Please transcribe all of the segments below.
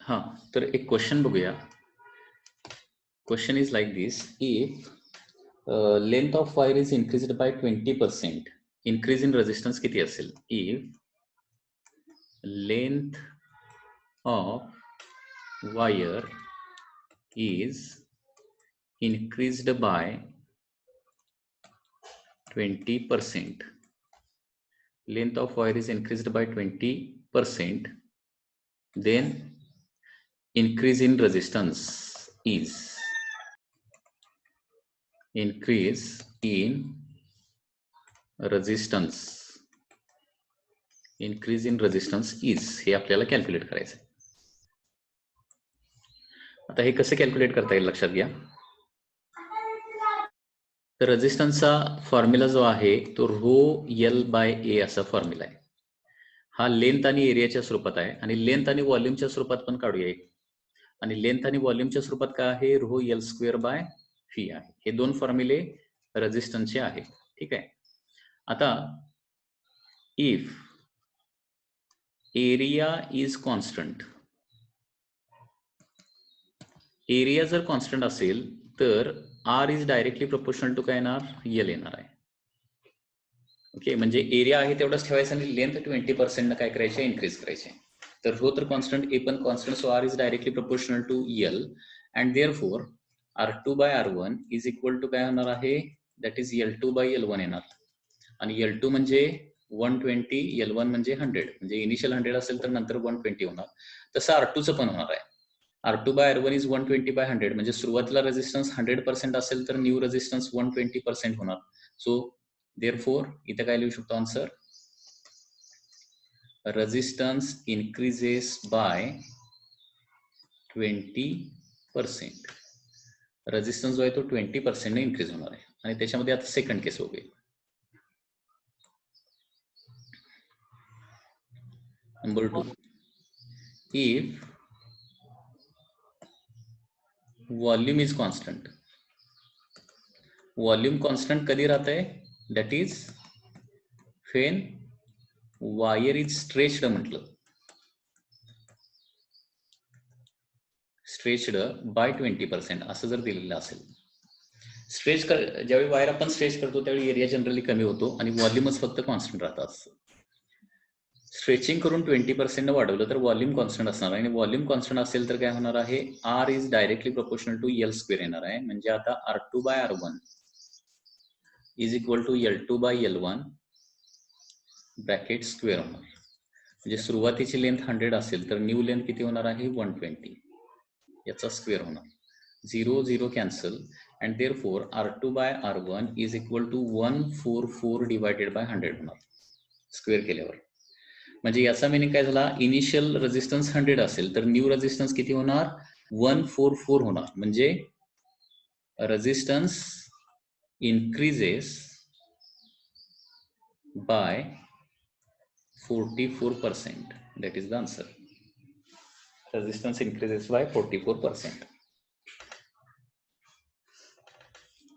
हाँ, तर एक क्वेश्चन बघूया. Question is like this: if length of wire is increased by 20%, increase in resistance किती असेल? If length of wire is increased by 20%, length of wire is increased by 20%, then increase in resistance is increase in resistance increase in resistance is हे आपल्याला calculate करायचं आहे. आता हे कसं calculate करता येईल लक्षात घ्या. तर रेजिस्टन्सचा फॉर्म्युला जो आहे तो रो एल बाय ए असा फॉर्म्युला आहे. हा लेंथ आणि एरियाच्या स्वरूपात आहे आणि लेंथ आणि व्हॉल्यूमच्या स्वरूपात पण काढूया एक. आणि लेंथ आणि व्हॉल्यूमच्या स्वरूपात काय आहे? रो एल स्क्वेअर बाय फी आहे. हे दोन फॉर्म्युले रेजिस्टन्सचे आहेत. ठीक आहे. आता if area is constant, area जर कॉन्स्टंट असेल तर R is directly proportional to काय येणार? एल येणार आहे. ओके, म्हणजे एरिया आहे तेवढंच ठेवायचं आणि लेंथ 20% काय करायचे? इन्क्रीज करायचे. तर रो तर कॉन्स्टंट, ए पण constant, so R is directly proportional to L and therefore R2 by R1 is equal to काय होणार आहे? That is L2 by L1 येणार. आणि L2 म्हणजे 120, L1 म्हणजे 100, म्हणजे इनिशियल 100 असेल तर नंतर 120 होणार. तसं R2चं पण होणार आहे. R2 by R1 is 120 by 100, म्हणजे सुरुवातीला रेजिस्टन्स 100% असेल तर न्यू रेजिस्टन्स 120% होणार. सो देअरफॉर इथे काय लिहू शकतो answer? Resistance increases by 20%. Resistance जो आहे तो 20% ने इन्क्रीज होणार आहे. आणि त्याच्यामध्ये आता सेकंड केस बघूया. Number 2, if volume is constant. Volume constant कधी राहतंय? That is when wire is stretched म्हटलं, स्ट्रेच्ड बाय 20% असं जर दिलेलं असेल. ज्यावेळी वायर आपण स्ट्रेच करतो त्यावेळी एरिया जनरली कमी होतो आणि व्हॉल्यूमच फक्त कॉन्स्टंट राहतात. स्ट्रेचिंग करून 20% वाढवलं तर व्हॉल्यूम कॉन्स्टंट असणार आहे. आणि व्हॉल्यूम कॉन्स्टंट असेल तर काय होणार आहे? R is directly proportional to L square येणार आहे. म्हणजे आता R2 by R1 is equal to L2 by L1 bracket square होणार. म्हणजे सुरुवातीची लेंथ 100 असेल तर न्यू लेंथ किती होणार आहे? 120, याचा स्क्वेअर होणार. 0 0 cancel and therefore R2 by R1 is equal to 144 divided by 100 होणार स्क्वेअर केल्यावर. म्हणजे याचा मिनिंग काय झाला? इनिशियल रेजिस्टन्स 100 असेल तर न्यू रेजिस्टन्स किती होणार? 144 होणार. म्हणजे resistance increases by 44%. That is the answer. Resistance increases by 44%.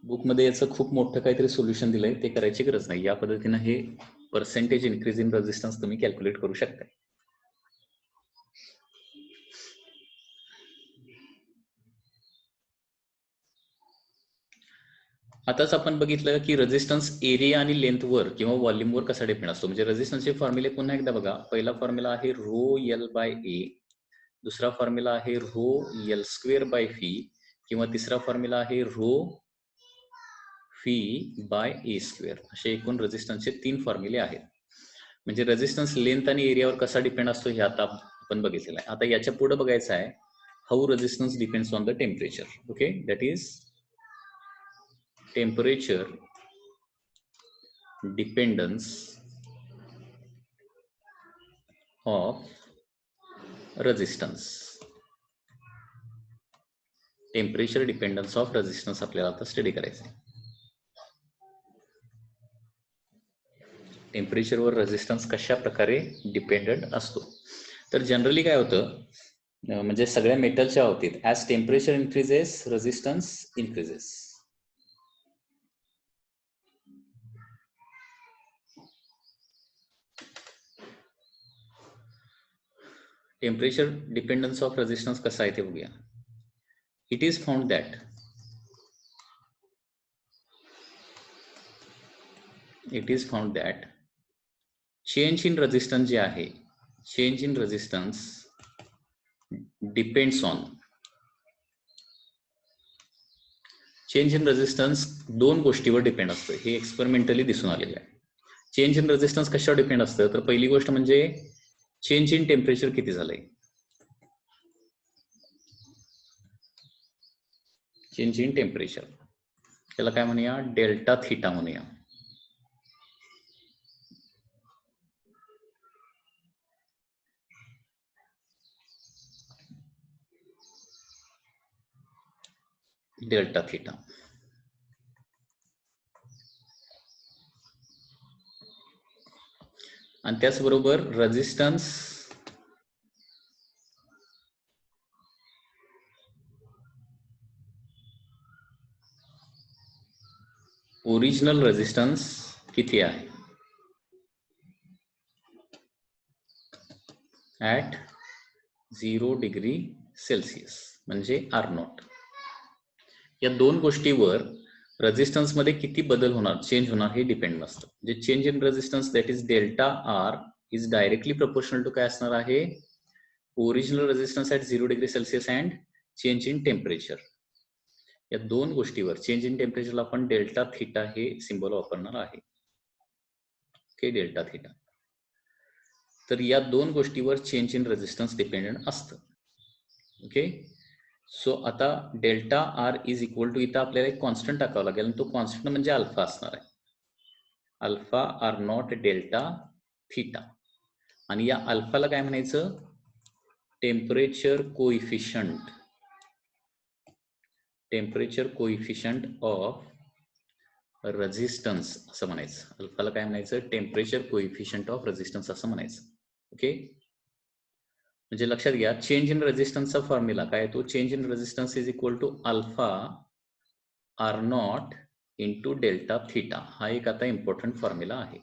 बुकमध्ये याचं खूप मोठं काहीतरी सोल्युशन दिलंय, ते करायची गरज नाही. या पद्धतीनं हे पर्सेंटेज इन्क्रीज इन रेजिस्टन्स तुम्ही कॅल्क्युलेट करू शकता. आताच आपण बघितलं की रेजिस्टन्स एरिया आणि लेंथवर किंवा व्हॉल्यूमवर कसा डिपेंड असतो. म्हणजे रेजिस्टन्सचे फॉर्म्युले पुन्हा एकदा बघा. पहिला फॉर्म्युला आहे रो एल बाय ए, दुसरा फॉर्म्युला आहे rho L square by fee, किंवा तिसरा फॉर्म्युला आहे रो फी बाय ए स्क्वेअर. असे एकूण रेजिस्टन्सचे 3 फॉर्म्युले आहेत. म्हणजे रेजिस्टन्स लेंथ आणि एरियावर कसा डिपेंड असतो हे आता आपण बघितलेलं आहे. आता याच्या पुढे बघायचं आहे how resistance depends on the temperature. Okay, that is temperature dependence of resistance. Temperature dependence of resistance आपल्याला आता स्टडी करायचं आहे. टेम्परेचरवर रेजिस्टन्स कशा प्रकारे डिपेंडंट असतो. तर जनरली काय होतं, म्हणजे सगळ्या मेटलच्या बाबतीत as temperature increases resistance increases. Temperature dependence of resistance कसा आहे ते बघूया. It is found that change in resistance जे आहे, change in resistance depends on, change in resistance दोन गोष्टीवर डिपेंड असतं. हे एक्सपेरिमेंटली दिसून आलेलं आहे. चेंज इन रेजिस्टन्स कशावर डिपेंड असतं, तर पहिली गोष्ट म्हणजे चेंज इन टेम्परेचर किती झालंय. चेंज इन टेम्परेचर, त्याला काय म्हणूया, डेल्टा थीटा म्हणूया. Delta theta. आणि त्याचबरोबर रेजिस्टन्स ओरिजिनल रेजिस्टन्स किती आहे ॲट 0 डिग्री सेल्सिअस म्हणजे R0. या दोन गोष्टीवर रेजिस्टन्स मध्ये किती बदल होणार, चेंज होणार हे डिपेंड नसतं. जे change in resistance that is delta R is directly proportional to काय असणार आहे, original resistance at 0 degree Celsius and change in temperature. या दोन गोष्टीवर चेंज इन टेम्परेचरला आपण डेल्टा थीटा हे सिम्बॉल वापरणार आहे. Okay, delta theta. तर या दोन गोष्टीवर चेंज इन रेजिस्टन्स डिपेंडंट असतं. ओके, सो आता delta R is equal to, इथं आपल्याला एक कॉन्स्टंट टाकावं लागेल आणि तो कॉन्स्टंट म्हणजे अल्फा असणार आहे. Alpha R not delta theta. आणि या अल्फाला काय म्हणायचं, temperature coefficient, temperature coefficient of resistance असं म्हणायचं. अल्फाला काय म्हणायचं, टेम्परेचर कोइफिशियंट ऑफ रेजिस्टन्स असं म्हणायचं. ओके, म्हणजे लक्षात घ्या, चेंज इन रेजिस्टन्सचा फॉर्म्युला काय तो, change in resistance is equal to alpha R naught into delta theta. हा एक आता इम्पॉर्टंट फॉर्म्युला आहे.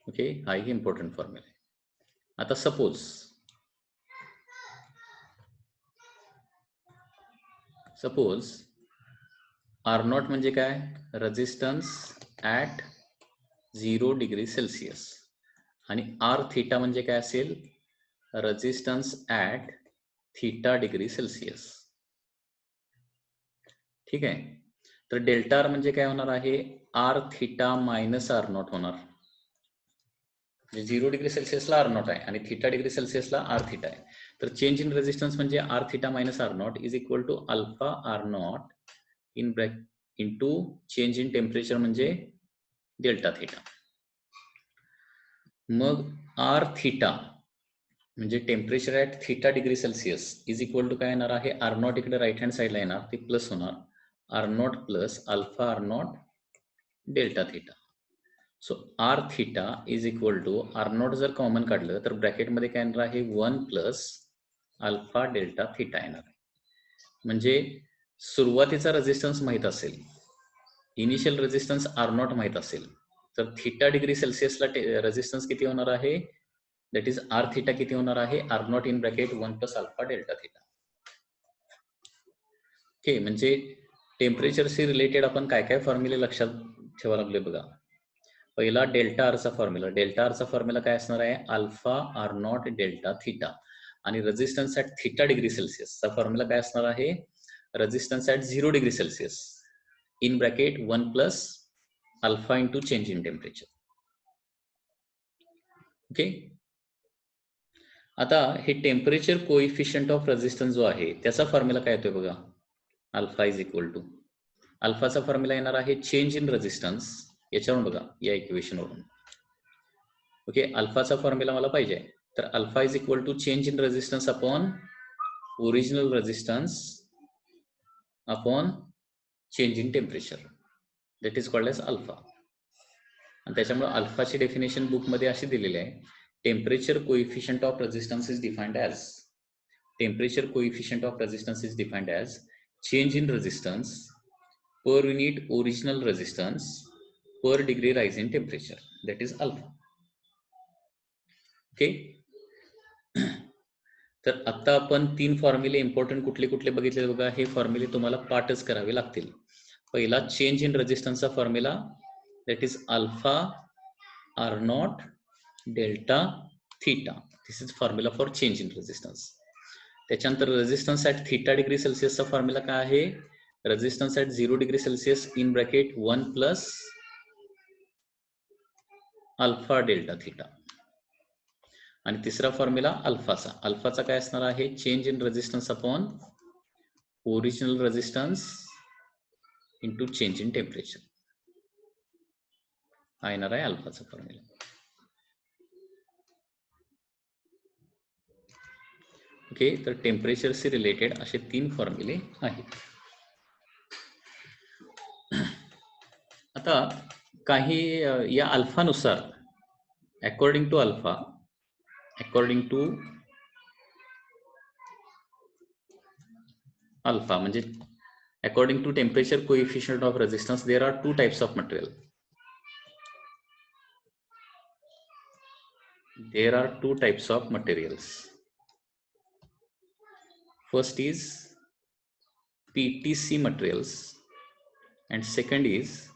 ओके, हा एक इम्पॉर्टंट फॉर्म्युला आहे. आता सपोज आर नॉट म्हणजे काय, रेजिस्टन्स ॲट 0 डिग्री सेल्सिअस आणि आर थीटा म्हणजे काय असेल, resistance at theta degree Celsius. ठीक आहे, तर डेल्टा आर म्हणजे काय होणार आहे, R theta minus R naught होणार. म्हणजे 0 डिग्री सेल्सिअसला आर नॉट आहे आणि थीटा डिग्री सेल्सिअसला आर थीटा आहे. तर चेंज इन रेजिस्टन्स म्हणजे R theta minus R naught is equal to alpha R naught in into change in temperature म्हणजे डेल्टा थीटा. मग आर थीटा म्हणजे temperature at theta degree Celsius is equal to काय येणार आहे, R naught इकडे right hand साईडला येणार, ते प्लस होणार, R naught plus alpha R not delta theta. So R theta is equal to, R naught जर कॉमन काढलं तर ब्रॅकेटमध्ये काय येणार आहे, 1 प्लस अल्फा डेल्टा थीटा येणार आहे. म्हणजे सुरुवातीचा रेजिस्टन्स माहित असेल, इनिशियल रेजिस्टन्स आर नॉट माहित असेल, तर थीटा डिग्री सेल्सिअसला रेजिस्टन्स किती होणार आहे, दॅट इज आर थीटा किती होणार आहे, R naught in bracket 1 plus alpha delta theta. Okay, म्हणजे टेम्परेचरशी रिलेटेड आपण काय काय फॉर्म्युले लक्षात ठेवा लागले बघा. पहिला डेल्टा आरचा फॉर्म्युला, डेल्टा आरचा फॉर्म्युला काय असणार आहे, alpha R not delta theta. आणि रेजिस्टन्स ॲट थीटा डिग्री सेल्सिअसचा फॉर्म्युला काय असणार आहे, resistance at 0 degree celsius in bracket 1 plus alpha into change in temperature. Okay, आता हे टेम्परेचर कोइफिशियंट ऑफ रेजिस्टन्स जो आहे त्याचा फॉर्म्युला काय येतोय बघा, अल्फा इज इक्वल टू, अल्फाचा फॉर्म्युला येणार आहे चेंज इन रेजिस्टन्स, याच्यावरून बघा या इक्वेशनवरून. ओके, अल्फाचा फॉर्म्युला मला पाहिजे, तर alpha is equal to change in resistance upon original resistance upon change in temperature, that is called as alpha. आणि त्याच्यामुळे अल्फाची डेफिनेशन बुकमध्ये अशी दिलेली आहे, temperature coefficient of resistance is defined as, temperature coefficient of resistance is defined as change in resistance per unit original resistance per degree rise in temperature, that is alpha. Okay. तर आता आपण 3 फॉर्म्युले important कुठले कुठले बघितले बघा. हे फॉर्म्युले तुम्हाला पाठच करावे लागतील. पहिला चेंज इन रेजिस्टन्सचा formula, that is alpha R not delta theta. This is formula for change in resistance. त्याच्यानंतर रेजिस्टन्स ॲट थीटा डिग्री सेल्सिअसचा फॉर्म्युला काय आहे? Resistance at 0 degree celsius in bracket 1 plus alpha delta theta. आणि तिसरा formula अल्फाचा. अल्फाचा काय असणार आहे? Change in resistance upon original resistance into change in temperature. हा येणार आहे अल्फाचा फॉर्म्युला. ओके. तर टेम्परेचरशी रिलेटेड असे 3 फॉर्म्युले आहेत. आता काही या अल्फानुसार अकॉर्डिंग टू अल्फा म्हणजे according to temperature coefficient of resistance, there are 2 types of material. There are 2 types of materials. First is PTC materials and second is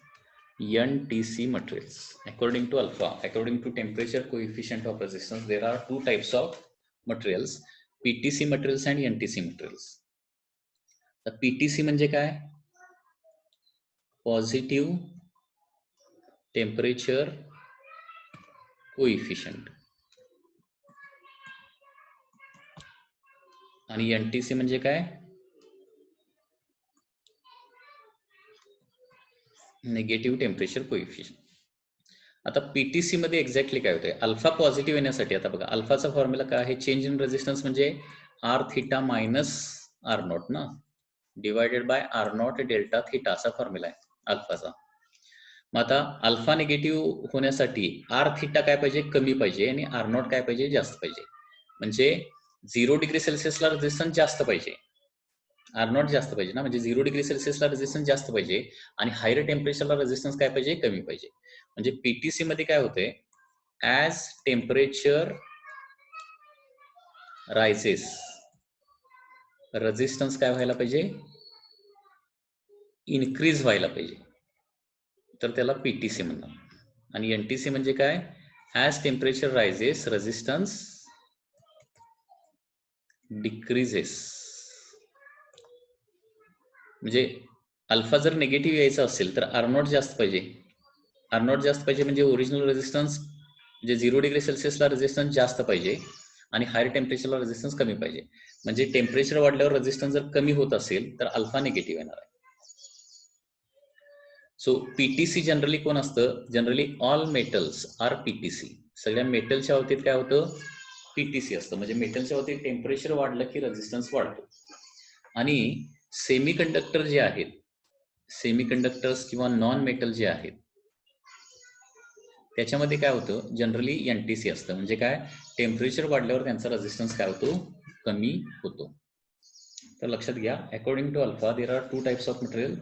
NTC materials. According to alpha, according to temperature coefficient of resistance, there are 2 types of materials, PTC materials and NTC materials. The PTC म्हणजे काय? Positive temperature coefficient. आणि NTC म्हणजे काय? Negative temperature coefficient. आता PTC मध्ये exactly काय होतंय? Alpha positive येण्यासाठी आता बघा, अल्फाचा फॉर्म्युला काय आहे? चेंज इन रेजिस्टन्स म्हणजे R theta minus R not ना, divided by R not delta theta असा फॉर्म्युला आहे अल्फाचा. मग आता अल्फा निगेटिव्ह होण्यासाठी आर थीटा काय पाहिजे? कमी पाहिजे आणि आर नॉट काय पाहिजे? जास्त पाहिजे. म्हणजे 0 डिग्री सेल्सिअसला रेजिस्टन्स जास्त पाहिजे, आर नॉट जास्त पाहिजे ना, म्हणजे 0 डिग्री सेल्सिअसला रेजिस्टन्स जास्त पाहिजे आणि हायर टेम्परेचरला रेजिस्टन्स काय पाहिजे? कमी पाहिजे. म्हणजे पीटीसी मध्ये काय होते? ॲज टेम्परेचर रायझेस, रेजिस्टन्स काय व्हायला पाहिजे? इन्क्रीज व्हायला पाहिजे. तर त्याला पीटीसी म्हणतात. आणि एनटीसी म्हणजे काय? As temperature rises resistance decreases. म्हणजे अल्फा जर निगेटिव्ह यायचा असेल तर आर नॉट जास्त पाहिजे. आर नॉट जास्त पाहिजे म्हणजे ओरिजिनल रेजिस्टन्स म्हणजे 0 डिग्री सेल्सिअसला रेजिस्टन्स जास्त पाहिजे आणि हायर टेम्परेचरला रेजिस्टन्स कमी पाहिजे. म्हणजे टेम्परेचर वाढल्यावर रेजिस्टन्स जर कमी होत असेल तर अल्फा निगेटिव्ह येणार आहे. सो पीटीसी जनरली कोण असतं? Generally all metals are PTC. सगळ्या मेटलच्या बाबतीत काय होतं? पीटीसी असतं. म्हणजे मेटलच्या बाबतीत टेम्परेचर वाढलं की रेजिस्टन्स वाढतो. आणि सेमीकंडक्टर जे आहेत, सेमीकंडक्टर्स किंवा नॉन मेटल जे आहेत त्याच्यामध्ये काय होतं? जनरली एनटीसी असतं. म्हणजे काय? टेम्परेचर वाढल्यावर त्यांचा रेजिस्टन्स काय होतो? कमी होतो. तर लक्षात घ्या, according to alpha there are 2 types of material,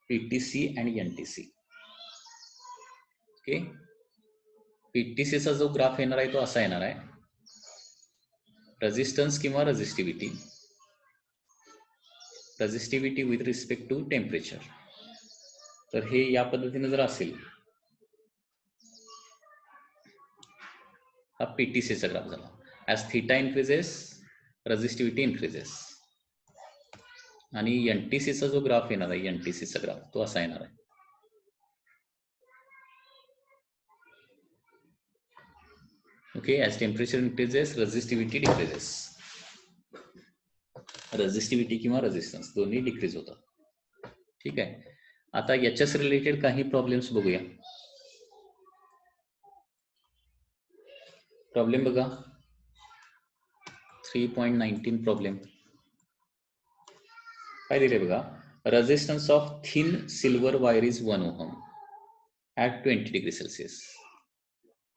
PTC and NTC. Okay. पीटीसीचा जो ग्राफ येणार आहे तो असा येणार आहे, रेजिस्टन्स किंवा resistivity with respect to temperature. तर हे या पद्धतीने जर असेल, हा पीटीसीचा ग्राफ झाला. As theta increases resistivity increases. आणि एनटीसीचा जो ग्राफ येणार आहे, एनटीसीचा ग्राफ तो असा येणार आहे. Okay. As temperature increases resistivity decreases. Resistivity किंवा रेजिस्टन्स दोन्ही डिक्रीज होतात. ठीक आहे. आता याच्याच रिलेटेड काही प्रॉब्लेम्स बघूया. प्रॉब्लेम बघा, 3.19 प्रॉब्लेम काय दिले बघा. Resistance of thin silver wire is 1 ohm at 20 degree celsius.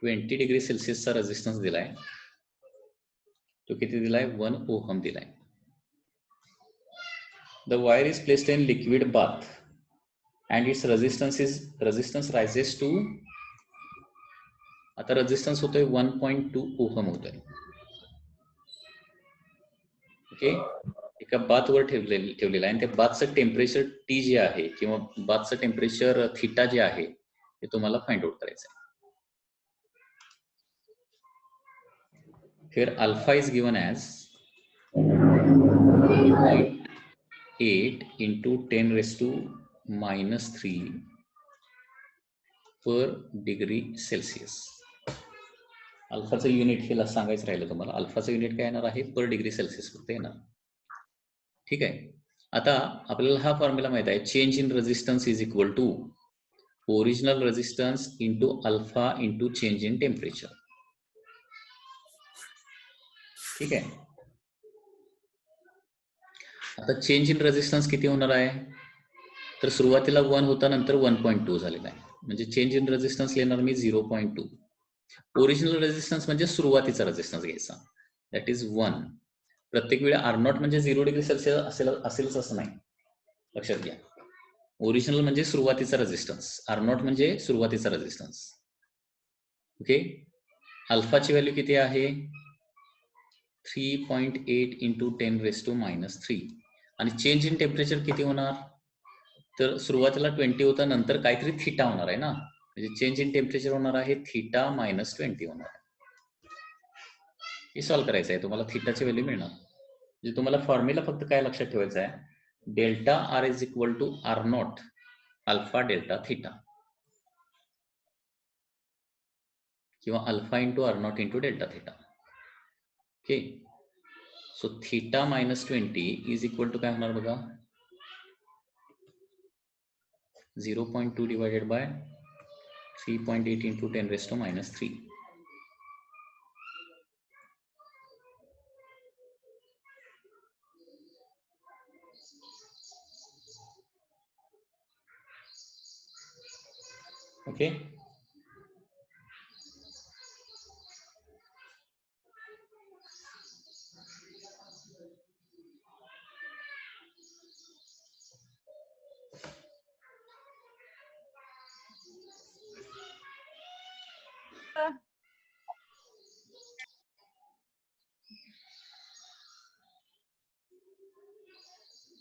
20 degree सेल्सिअसचा रेजिस्टन्स दिलाय. तो किती दिलाय? 1 ओहम दिलाय. The wire is placed in liquid bath and its resistance rises to, आता रेजिस्टन्स होतोय 1.2 ओहम होतोय. ओके, एका बाथवर ठेवलेला आहे आणि त्या बाथचं टेम्परेचर टी जे आहे किंवा बाथचं टेम्परेचर थिटा जे आहे ते तुम्हाला फाइंड आउट करायचं आहे. Here alpha is given as 0.8 into 10 raised to minus 3 per degree Celsius. अल्फाचं unit हे सांगायचं राहिलं तुम्हाला. अल्फाचं युनिट काय येणार आहे? पर डिग्री सेल्सिअस फक्त येणार. ठीक आहे. आता आपल्याला हा फॉर्म्युला माहित आहे, change in resistance is equal to original resistance into alpha into change in temperature. ठीक आहे. आता चेंज इन रेजिस्टन्स किती होणार आहे? तर सुरुवातीला 1 होता, नंतर 1.2 झालेला आहे. म्हणजे चेंज इन रेजिस्टन्स लिहिणार मी 0.2. ओरिजिनल रेजिस्टन्स म्हणजे सुरुवातीचा रेजिस्टन्स घ्यायचा, दॅट इज 1. प्रत्येक वेळी R0 म्हणजे 0 डिग्री सेल्सिअस असेलच असं नाही, लक्षात घ्या. ओरिजिनल म्हणजे सुरुवातीचा रेजिस्टन्स, R0 म्हणजे सुरुवातीचा रेजिस्टन्स. ओके, अल्फाची व्हॅल्यू किती आहे? 3.8 इंटू 10 रेस टू मायनस 3. आणि चेंज इन टेम्परेचर किती होणार? तर सुरुवातीला 20 होता, नंतर काहीतरी थिटा होणार आहे ना, म्हणजे चेंज इन टेम्परेचर होणार आहे थिटा मायनस 20 होणार आहे. हे सॉल्व्ह करायचं आहे तुम्हाला, थिटाची व्हॅल्यू मिळणार. म्हणजे तुम्हाला फॉर्म्युला फक्त काय लक्षात ठेवायचं आहे, delta R is equal to R0 alpha delta theta किंवा alpha into R0 into delta theta. Okay, so theta minus 20 is equal to काय होणार बघा, 0.2 divided by 3.8 into 10 raise to minus 3. Okay,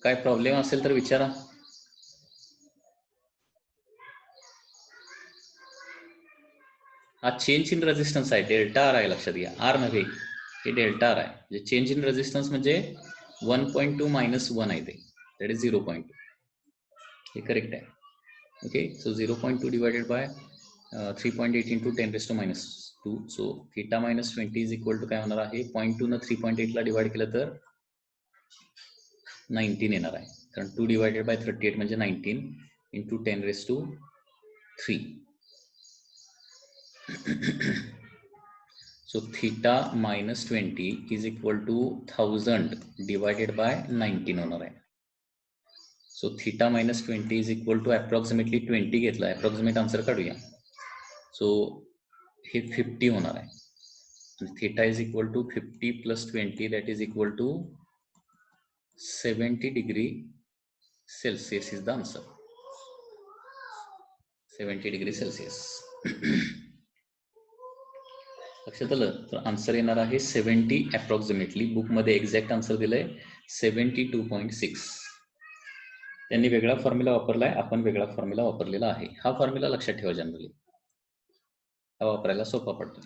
काय प्रॉब्लेम असेल तर विचारा. हा चेंज इन रेजिस्टन्स आहे, डेल्टा आर आहे, लक्षात घ्या. आर नव्हे, हे डेल्टा आर आहे. म्हणजे चेंज इन रेजिस्टन्स म्हणजे 1.2 मायनस 1 आहे ते, दॅट इज 0.2. हे करेक्ट आहे. Okay, so 0.2 divided by 3.8 into 10 raise to minus 2. So theta minus 20 is equal to काय होणार आहे, 0.2 न 3.8 ला डिवाइड केलं तर 19 येणार आहे, कारण 2 डिवायडेड बाय 38 म्हणजे 19 into 10 raise to 3. So theta minus 20 is equal to 1000 divided by 19 होणार आहे. So theta minus 20 is equal to approximately 20 घेतला, approximate आन्सर काढूया. So हे 50 होणार आहे. आणि theta is equal to 50 plus 20, that is equal to 70 degree Celsius is the answer. 70 degree Celsius. लक्षात आलं? तर आन्सर येणार आहे 70 अप्रॉक्सिमेटली. बुकमध्ये एक्झॅक्ट आन्सर दिलंय 72.6. त्यांनी वेगळा फॉर्म्युला वापरलाय, आपण वेगळा फॉर्म्युला वापरलेला आहे. हा फॉर्म्युला लक्षात ठेवा, जनरली हा वापरायला सोपा पडतो.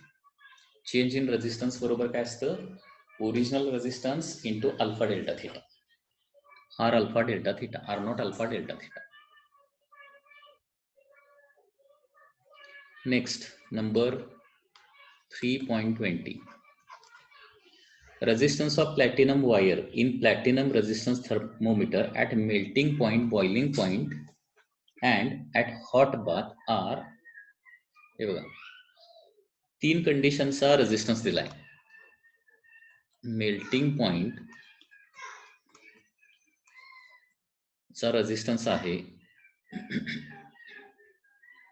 चेंज इन रेजिस्टन्स बरोबर काय असतं, original resistance into alpha delta theta, R alpha delta theta, R0 alpha delta theta. Next number 3.20. Resistance of platinum wire in platinum resistance thermometer at melting point, boiling point and at hot bath are, हे बघा 3 कंडिशनचा resistance दिलाय. Melting point चा resistance आहे,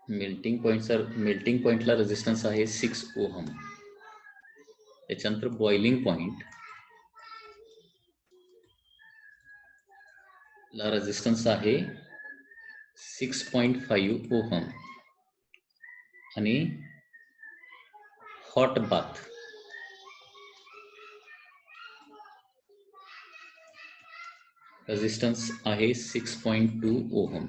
melting पॉइंटला resistance आहे 6 ohm. त्याच्यानंतर boiling point ला resistance आहे 6.5 ओहम आणि हॉट बाथ रेजिस्टन्स आहे 6.2 ohm.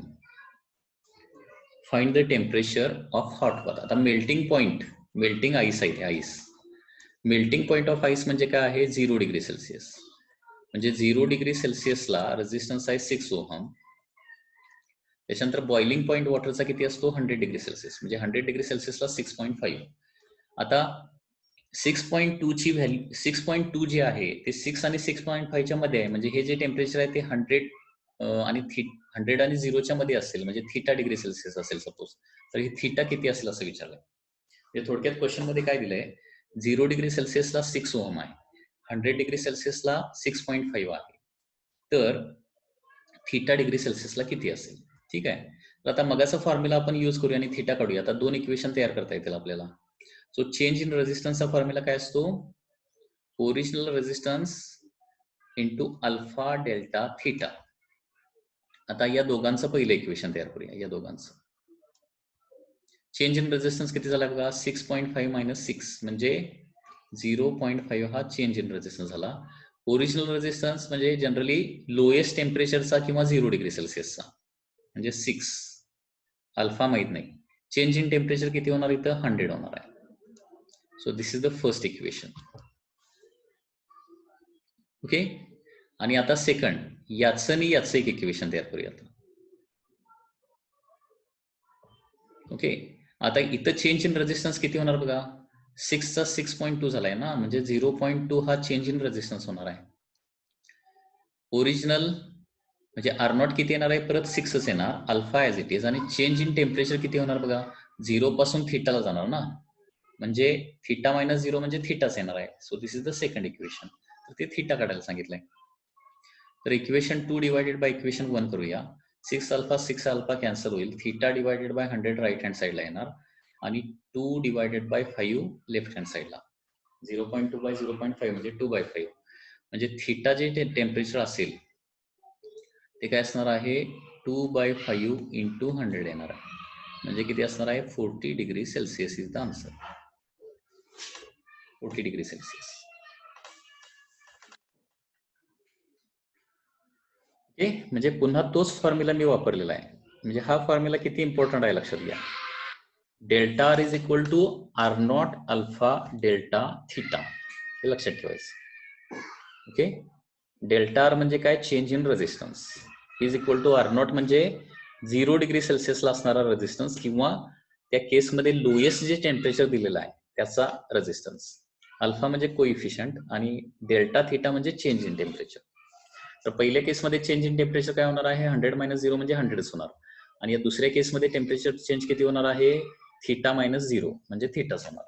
Find the temperature of hot bath. आता मेल्टिंग पॉइंट, मेल्टिंग आईस आहे, ice. Melting point of ice म्हणजे काय आहे? 0 डिग्री सेल्सिअस. म्हणजे 0 डिग्री सेल्सिअसला रेजिस्टन्स आहे 6 ओहम. त्याच्यानंतर बॉइलिंग पॉइंट वॉटरचा किती असतो? 100 डिग्री सेल्सिअस. म्हणजे 100 डिग्री सेल्सिअसला 6.5. आता 6.2 ची व्हॅल्यू, 6.2 जे आहे ते 6 आणि 6.5 च्या मध्ये आहे. म्हणजे हे जे टेम्परेचर आहे ते 100 आणि 100 आणि 0च्या मध्ये असेल. म्हणजे थीटा डिग्री सेल्सिअस असेल सपोज. तर हे थीटा किती असेल असं विचारलंय. म्हणजे थोडक्यात क्वेश्चन मध्ये काय दिलंय? 0 डिग्री सेल्सिअसला 6 ओहम आहे, 100 डिग्री सेल्सिअसला 6.5 आहे. तर थीटा डिग्री सेल्सिअसला किती असेल? ठीक आहे. तर आता मगाचा फॉर्म्युला आपण यूज करूया आणि थीटा काढूया. आता दोन इक्वेशन तयार करता येतील आपल्याला. सो चेंज इन रेजिस्टन्सचा फॉर्म्युला काय असतो? Original resistance into alpha delta theta. आता या दोघांचं पहिलं इक्वेशन तयार करूया. या दोघांचं चेंज इन रेजिस्टन्स किती झाला बघा? 6.5 मायनस 6 म्हणजे 0.5 हा चेंज इन रेजिस्टन्स झाला. ओरिजिनल रेजिस्टन्स म्हणजे जनरली लोएस्ट टेम्परेचरचा किंवा 0 डिग्री सेल्सिअसचा, म्हणजे 6. अल्फा माहित नाही. चेंज इन टेम्परेचर किती होणार इथं? 100 होणार आहे. So this is the first equation. Okay. आणि आता सेकंड, याचं आणि याचं एक इक्वेशन तयार करूया आता. ओके. आता इथं चेंज इन रेजिस्टन्स किती होणार बघा? 6 चा 6.2 झालाय ना, म्हणजे 0.2 हा चेंज इन रेजिस्टन्स होणार आहे. ओरिजिनल म्हणजे R0 किती येणार आहे? परत 6च येणार, अल्फा ॲज इट इज. आणि चेंज इन टेम्परेचर किती होणार बघा? 0 पासून थीटाला जाणार ना, म्हणजे थीटा मायनस 0 म्हणजे थीटाच येणार आहे. So this is the second equation. तर ते थीटा काढायला सांगितलंय. तर इक्वेशन 2 डिवायडेड बाय इक्वेशन 1 करूया. 6 अल्फा कॅन्सल होईल. Theta divided by 100 right hand साईडला येणार आणि 2 डिवायडेड बाय 5 लेफ्ट हँड साईडला. 0.2 बाय 0.5 म्हणजे 2/5. म्हणजे थीटा जे टेम्परेचर असेल ते काय असणार आहे? 2/5 इंटू 100 येणार आहे. म्हणजे किती असणार आहे? 40 degree Celsius is the answer. 40 degree Celsius. Okay. म्हणजे पुन्हा तोच फॉर्म्युला मी वापरलेला आहे. म्हणजे हा फॉर्म्युला किती इम्पॉर्टंट आहे लक्षात घ्या. Delta R is equal to R0 alpha delta theta, हे लक्षात ठेवायचं. ओके. डेल्टा आर म्हणजे काय? Change in resistance is equal to R0 म्हणजे 0 डिग्री सेल्सिअसला असणारा रेजिस्टन्स किंवा त्या केसमध्ये लोएस्ट जे टेम्परेचर दिलेलं आहे त्याचा रेजिस्टन्स. अल्फा म्हणजे कोइफिशियंट आणि डेल्टा थीटा म्हणजे चेंज इन टेम्परेचर. तर पहिल्या केसमध्ये चेंज इन टेम्परेचर काय होणार आहे? 100 मायनस 0 म्हणजे 100च होणार. आणि या दुसऱ्या केसमध्ये टेम्परेचर चेंज किती होणार आहे? थीटा मायनस 0 म्हणजे थीटाच होणार.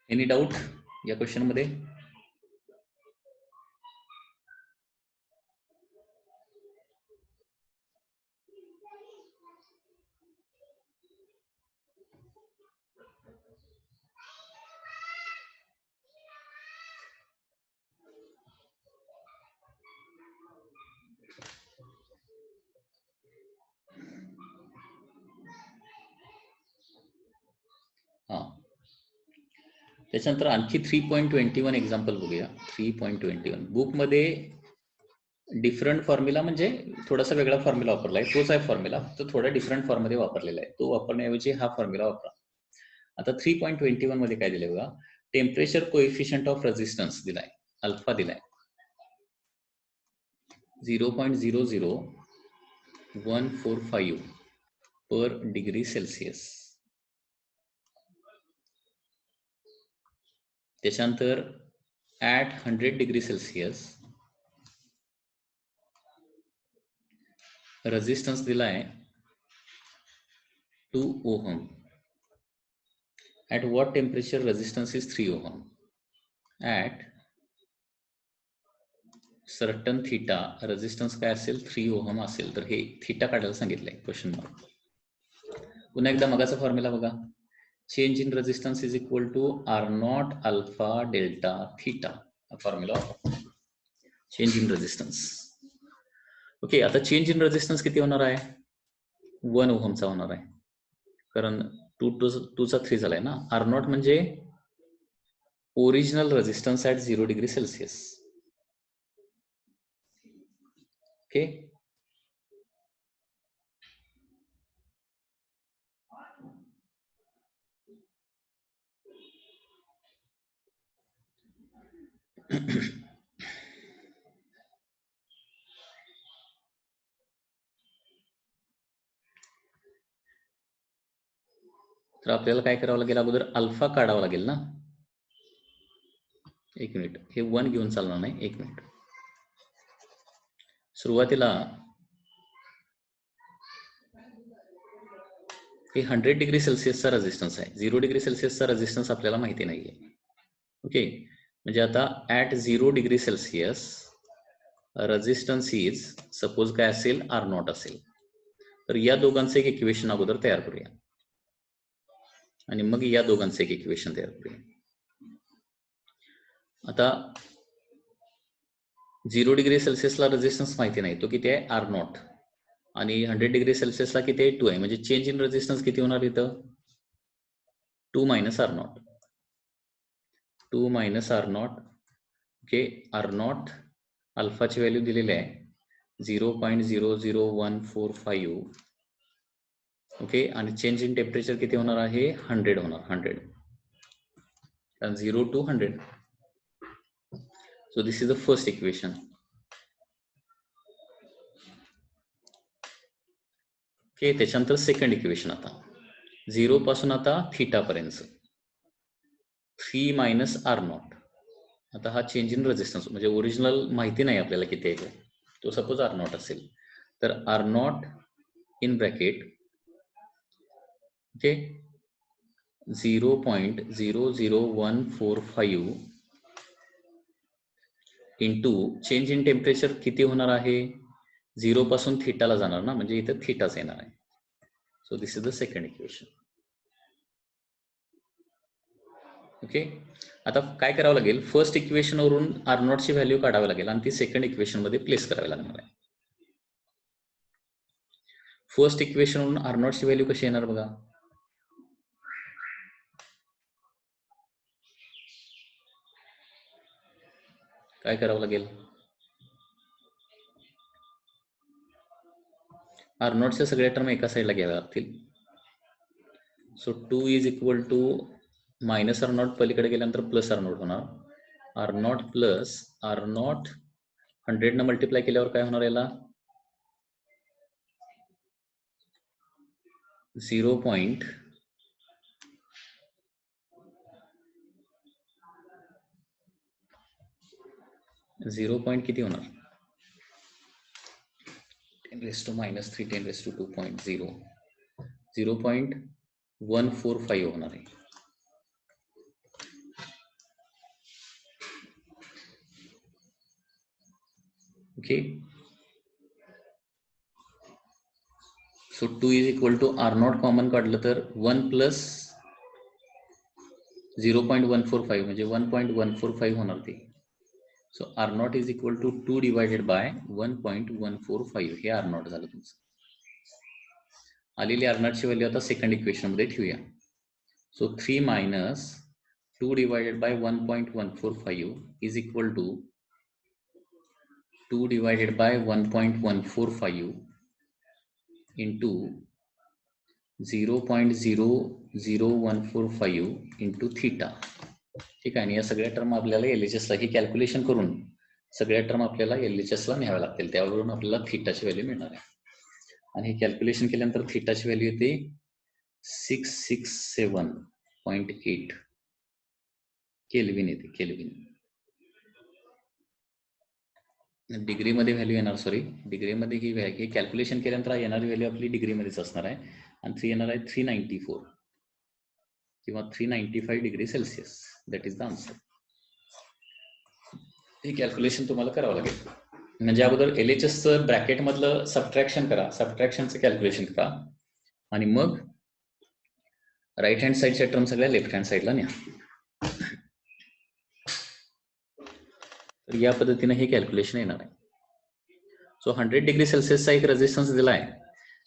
एनी डाऊट या क्वेश्चन मध्ये? हा. त्याच्यानंतर आणखी 3.21 एक्झाम्पल बघूया. 3.21 बुकमध्ये डिफरंट फॉर्म्युला म्हणजे थोडासा वेगळा फॉर्म्युला वापरलाय. तोच आहे फॉर्म्युला, तो थोडा डिफरंट फॉर्ममध्ये वापरलेला आहे. तो वापरण्याऐवजी हा फॉर्म्युला वापरा. आता 3.21 मध्ये काय दिलंय बघा? टेम्परेचर कोएफिशियंट ऑफ रेजिस्टन्स दिलाय, अल्फा दिलाय 0.00145 पर डिग्री सेल्सिअस. त्याच्यानंतर ॲट 100 डिग्री सेल्सिअस रेजिस्टन्स दिलाय 2 ohm. At what temperature resistance is 3 ohm? At certain theta resistance काय असेल? 3 ohm असेल. तर हे थीटा काढायला सांगितलंय क्वेश्चन मार्क. पुन्हा एकदा मगाचा फॉर्म्युला बघा. Change in resistance is equal to R0 alpha delta theta. हा formula change in resistance. Okay. आता चेंज इन रेजिस्टन्स किती होणार आहे? 1 ओहमचा होणार आहे, कारण 2 चा 3 झालाय ना. आर नॉट म्हणजे original resistance at 0 degree Celsius. Okay, तर आपल्याला काय करावं लागेल, अगोदर अल्फा काढावा लागेल ना. एक मिनिट, हे 1 घेऊन चालणार नाही. एक मिनिट. सुरुवातीला हे 100 डिग्री सेल्सिअसचा रेजिस्टन्स आहे. 0 डिग्री सेल्सिअसचा रेजिस्टन्स आपल्याला माहिती नाहीये. ओके, म्हणजे आता at 0 degree Celsius resistance is suppose काय असेल, आर नॉट असेल. तर या दोघांचं एक इक्वेशन अगोदर तयार करूया आणि मग या दोघांचं एक इक्वेशन तयार करूया. आता 0 डिग्री सेल्सिअसला रेजिस्टन्स माहिती नाही, तो किती आहे, आर नॉट. आणि 100 डिग्री सेल्सिअसला किती आहे, 2 आहे. म्हणजे चेंज इन रेजिस्टन्स किती होणार इथं, 2 minus R not. 2 minus R not. Okay, R not अल्फाची व्हॅल्यू दिलेली आहे 0.00145. ओके, आणि चेंज इन टेम्परेचर किती होणार आहे, 100 होणार. 100, कारण 0 to 100. So this is the first equation. Okay, त्याच्यानंतर सेकंड इक्वेशन. आता 0 पासून आता थीटा पर्यंत 3 मायनस आर नॉट. आता हा चेंज इन रेजिस्टन्स म्हणजे ओरिजिनल माहिती नाही आपल्याला किती आहे, तो सपोज आर नॉट असेल, तर R naught in bracket okay 0.00145 into change in temperature किती होणार आहे, 0 पासून थीटाला जाणार ना, म्हणजे इथं थीटाच येणार आहे. So this is the second equation. Okay, आता काय करावं लागेल, फर्स्ट इक्वेशन वरून आर नॉटची व्हॅल्यू काढावी लागेल आणि ती सेकंड इक्वेशन मध्ये प्लेस करावी लागणार आहे. फर्स्ट इक्वेशन वरून आर नॉटची व्हॅल्यू कशी येणार बघा. काय करावं लागेल, आर नॉटच्या सगळ्या टर्म एका साईडला घ्याव्या लागतील. So 2 is equal to minus R naught पलीकडे गेल्यानंतर प्लस आर नॉट होणार. R naught plus R naught 100 न मल्टिप्लाय केल्यावर काय होणार, याला 0. किती होणार, 10⁻³ 10⁻².0 0.145 होणार आहे. Okay, so 2 is equal to R naught common काढलं तर 1 प्लस 0.145 म्हणजे 1.145 होणार ते. So R naught is equal to 2 divided by 1.145. हे आर नॉट झालं तुमचं. आलेली आर नॉटची व्हॅल्यू आता सेकंड इक्वेशन मध्ये ठेवूया. So 3 minus 2 divided by 1.145 is equal to 2 divided by 1.145 into 0.00145 into theta. ठीक आहे, आणि या सगळ्या टर्म आपल्याला LHS ला ही कॅल्क्युलेशन करून सगळ्या टर्म आपल्याला LHS ला न्याव्या लागतील. त्यावरून आपल्याला थीटाची व्हॅल्यू मिळणार आहे. आणि हे कॅल्क्युलेशन केल्यानंतर थीटाची व्हॅल्यू येते 667.8 केल्विन येते. केल्विन डिग्रीमध्ये व्हॅल्यू येणार, सॉरी डिग्रीमध्ये ही कॅल्क्युलेशन केल्यानंतर येणारी व्हॅल्यू आपली डिग्रीमध्येच असणार आहे. आणि 3 येणार आहे 394 किंवा 395 degree Celsius. That is the answer. हे कॅल्क्युलेशन तुम्हाला करावं लागेल. म्हणजे अगोदर LHSचं ब्रॅकेट मधलं सबट्रॅक्शन करा, सबट्रॅक्शनचं कॅल्क्युलेशन करा आणि मग राईट हँड साईडच्या टर्म सगळ्या लेफ्ट हँड साईडला न्या. तर या पद्धतीने हे कॅल्क्युलेशन येणार आहे. सो 100 डिग्री सेल्सिअसचा एक रेजिस्टन्स दिला आहे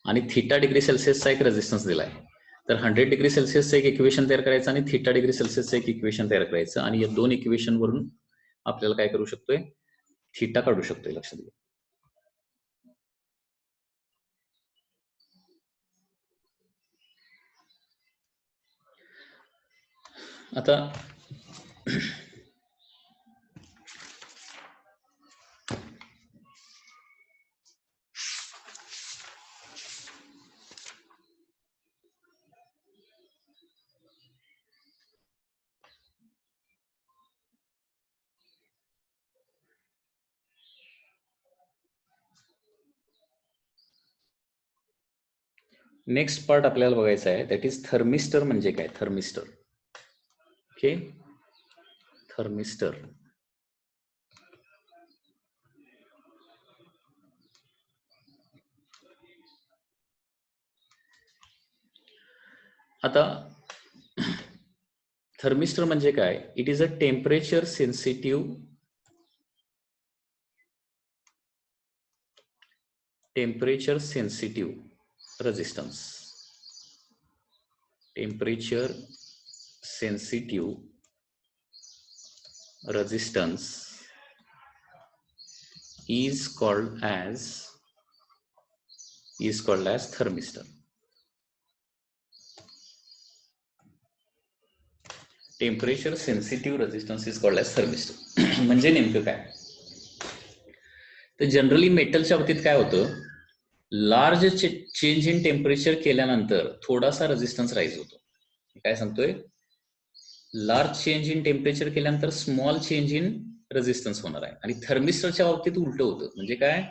आणि थिटा डिग्री सेल्सिअसचा एक रेझिस्टन्स दिलाय. तर 100 डिग्री सेल्सिअसचं एक इक्वेशन तयार करायचं आणि थिटा डिग्री सेल्सिअसचं एक इक्वेशन तयार करायचं आणि या दोन इक्वेशन वरून आपल्याला काय करू शकतोय, थिटा काढू शकतोय. लक्षात घ्या. आता नेक्स्ट पार्ट आपल्याला बघायचा आहे, दॅट इज थर्मिस्टर म्हणजे काय. Thermistor, okay, thermistor. आता थर्मिस्टर म्हणजे काय, it is a temperature sensitive resistance. Temperature sensitive resistance is called as thermistor. Temperature sensitive resistance is called as thermistor. म्हणजे नेमकं काय, तर जनरली मेटलच्या बाबतीत काय होतं, लार्ज चेंज इन टेम्परेचर केल्यानंतर थोडासा रेझिस्टन्स राईज होतो. काय सांगतोय, लार्ज चेंज इन टेम्परेचर केल्यानंतर स्मॉल चेंज इन रेझिस्टन्स होणार आहे. आणि थर्मिस्टरच्या बाबतीत उलट होतं. म्हणजे काय,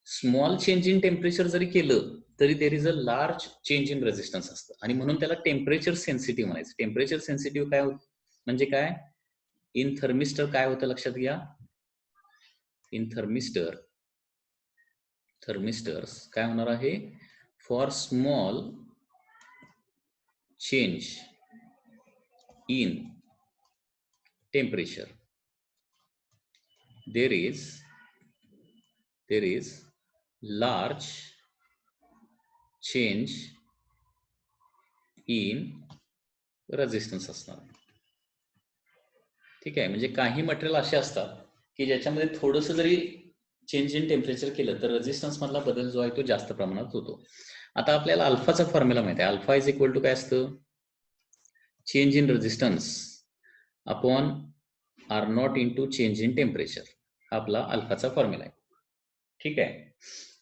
स्मॉल चेंज इन टेम्परेचर जरी केलं तरी देर is a large change in resistance असतं आणि म्हणून त्याला टेम्परेचर सेन्सिटिव्ह म्हणायचं. टेम्परेचर सेन्सिटिव्ह काय म्हणजे काय, इन थर्मिस्टर काय होतं लक्षात घ्या. इन थर्मिस्टर्स काय होणार आहे, for small change in temperature there is large change in resistance असणार. ठीक आहे. म्हणजे काही मटेरियल असे असतात की ज्याच्यामध्ये थोडंसं जरी चेंज इन टेम्परेचर केलं तर रेझिस्टन्स मधला बदल जो आहे तो जास्त प्रमाणात होतो. आता आपल्याला अल्फाचा फॉर्म्युला माहिती आहे. अल्फा इज इक्वल टू काय असतं, change in resistance upon R naught into change in temperature. हा आपला अल्फाचा फॉर्म्युला आहे. ठीक आहे.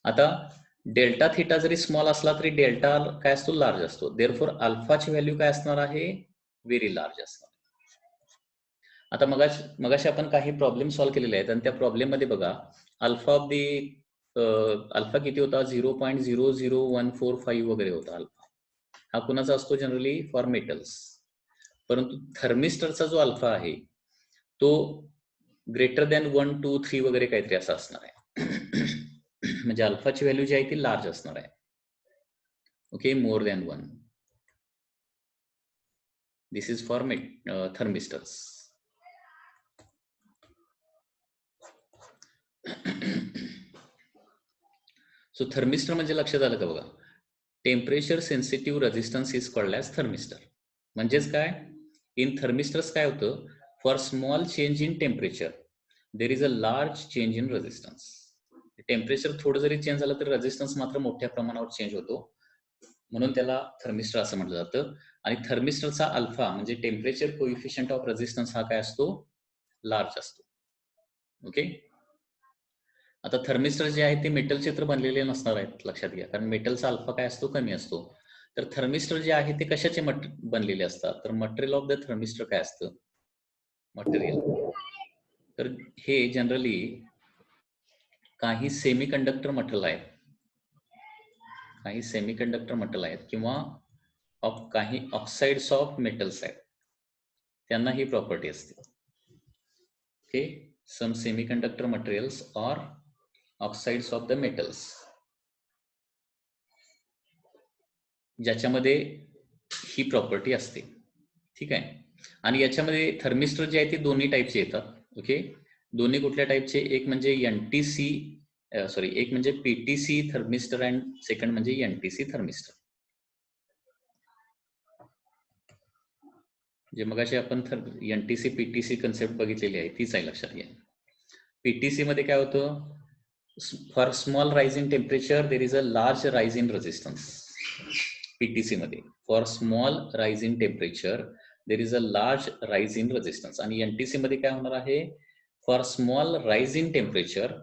आता डेल्टा थिटा जरी स्मॉल असला तरी डेल्टा काय असतो, लार्ज असतो. देअरफॉर अल्फाची व्हॅल्यू काय असणार आहे, व्हेरी लार्ज असणार. आता मगाशी आपण काही प्रॉब्लेम सॉल्व्ह केलेले आहेत आणि त्या प्रॉब्लेम मध्ये बघा, अल्फा किती होता, 0.00145 वगैरे होता अल्फा. हा कुणाचा असतो जनरली, फॉर मेटल्स. परंतु थर्मिस्टरचा जो अल्फा आहे तो ग्रेटर दॅन 1, 2, 3 वगैरे काहीतरी असं असणार आहे. म्हणजे अल्फाची व्हॅल्यू जी आहे ती लार्ज असणार आहे. Okay, more than 1. This is for thermistors. So thermistor म्हणजे लक्षात आलं का बघा, temperature sensitive resistance is called as thermistor. म्हणजेच काय, इन थर्मिस्टर्स काय होतं, for small change in temperature there is a large change in resistance. Temperature थोडं जरी चेंज झालं तर रेझिस्टन्स मात्र मोठ्या प्रमाणावर चेंज होतो, म्हणून त्याला थर्मिस्टर असं म्हटलं जातं. आणि थर्मिस्टरचा अल्फा म्हणजे टेम्परेचर कोइफिशियंट ऑफ रेझिस्टन्स हा काय असतो, लार्ज असतो. ओके. आता थर्मिस्टर जे आहे ते मेटलचे तर बनलेले नसणार आहेत, लक्षात घ्या, कारण मेटलचा अल्फा काय असतो, कमी असतो. तर थर्मिस्टर जे आहे ते कशाचे बनलेले असतात, तर मटेरियल ऑफ द थर्मिस्टर काय असतं, मटेरियल. तर हे जनरली काही सेमीकंडक्टर मटेरियल आहेत, किंवा काही ऑक्साइड्स ऑफ मेटल्स आहेत, त्यांना ही प्रॉपर्टी असते. ओके, सम सेमीकंडक्टर मटेरियल्स और ऑक्साइड्स ऑफ द मेटल्स, ज्याच्यामध्ये ही प्रॉपर्टी असते. ठीक आहे. आणि याच्यामध्ये थर्मिस्टर जे आहे ते दोन्ही टाईपचे येतात. ओके, दोन्ही कुठल्या टाईपचे, एक म्हणजे NTC सॉरी, एक म्हणजे पीटीसी थर्मिस्टर अँड सेकंड म्हणजे एनटीसी थर्मिस्टर. जे मगाशी आपण एनटीसी पीटीसी कन्सेप्ट बघितलेली आहे तीच आहे, लक्षात घ्या. पीटीसी मध्ये काय होतं, for small rise in temperature there is a large rise in resistance. PTC मध्ये for small rise in temperature there is a large rise in resistance. आणि एनटीसी मध्ये काय होणार आहे, for small rise in temperature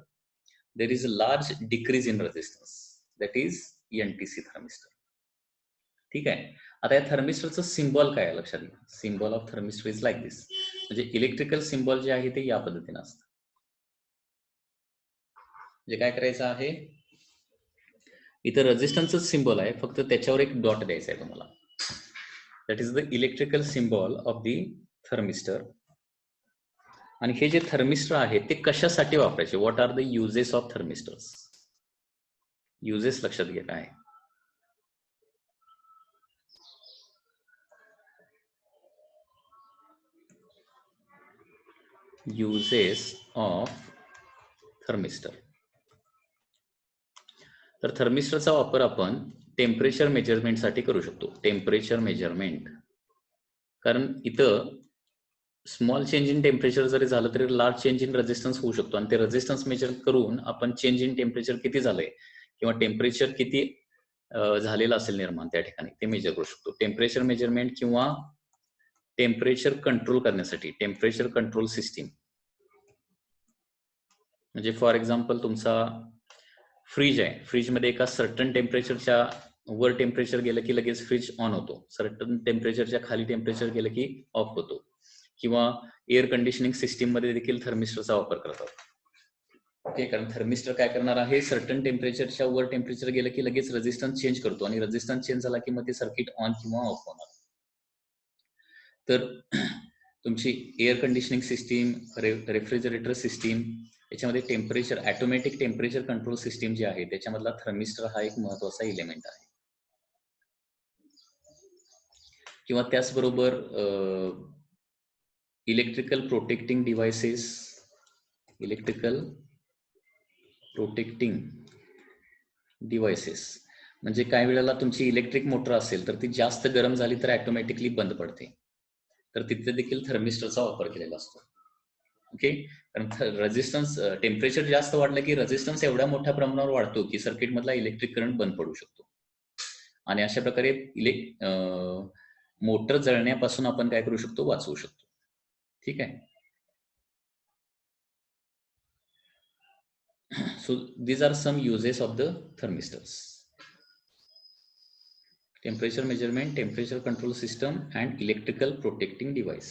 there is a large decrease in resistance. That is NTC thermistor. ठीक आहे. आता या थर्मिस्टरचं सिम्बॉल काय आहे लक्षात घ्या. Symbol of thermistor is like this. म्हणजे इलेक्ट्रिकल सिम्बॉल जे आहे ते या पद्धतीने असतं. म्हणजे काय करायचं आहे, इथं रेजिस्टन्सच सिम्बॉल आहे, फक्त त्याच्यावर एक डॉट द्यायचा आहे तुम्हाला. That is the electrical symbol of the thermistor. आणि हे जे थर्मिस्टर आहे ते कशासाठी वापरायचे, what are the uses of thermistors. Uses लक्षात घ्या काय. Uses of thermistor. तर थर्मिस्टरचा वापर आपण टेम्परेचर मेजरमेंटसाठी करू शकतो. टेम्परेचर मेजरमेंट, कारण इथं स्मॉल चेंज इन टेम्परेचर जरी झालं तरी लार्ज चेंज इन रेजिस्टन्स होऊ शकतो. आणि ते रेजिस्टन्स मेजर करून आपण चेंज इन टेम्परेचर किती झालंय किंवा टेम्परेचर किती झालेलं असेल निर्माण त्या ठिकाणी ते मेजर करू शकतो. टेम्परेचर मेजरमेंट किंवा टेम्परेचर कंट्रोल करण्यासाठी टेम्परेचर कंट्रोल सिस्टीम. म्हणजे फॉर एक्झाम्पल तुमचा फ्रीज आहे, फ्रीजमध्ये एका सर्टन टेम्परेचरच्या वर टेम्परेचर गेलं की लगेच फ्रीज ऑन होतो, सर्टन टेम्परेचरच्या खाली टेम्परेचर गेलं की ऑफ होतो. किंवा एअर कंडिशनिंग सिस्टीम मध्ये देखील थर्मिस्टरचा वापर करतात. ओके, कारण थर्मिस्टर काय करणार आहे, सर्टन टेम्परेचरच्या वर टेम्परेचर गेलं की लगेच रेजिस्टन्स चेंज करतो आणि रेजिस्टन्स चेंज झाला की मग ते सर्किट ऑन किंवा ऑफ होणार. तर तुमची air conditioning system, refrigerator system, याच्यामध्ये temperature automatic temperature control system जी आहे त्याच्यामधला थर्मिस्टर हा एक महत्वाचा एलिमेंट आहे. किंवा त्याचबरोबर electrical protecting devices, electrical protecting devices म्हणजे काही वेळेला तुमची इलेक्ट्रिक मोटर असेल तर ती जास्त गरम झाली तर ऑटोमॅटिकली बंद पडते, तर तिथे देखील थर्मिस्टरचा वापर केलेला असतो. ओके, कारण रेजिस्टन्स टेम्परेचर जास्त वाढलं की रेजिस्टन्स एवढ्या मोठ्या प्रमाणावर वाढतो की सर्किट मधला इलेक्ट्रिक करंट बंद पडू शकतो. आणि अशा प्रकारे मोटर जळण्यापासून आपण काय करू शकतो, वाचवू शकतो. ठीक आहे. So these are some uses of the thermistors: temperature measurement, temperature control system, and electrical protecting device.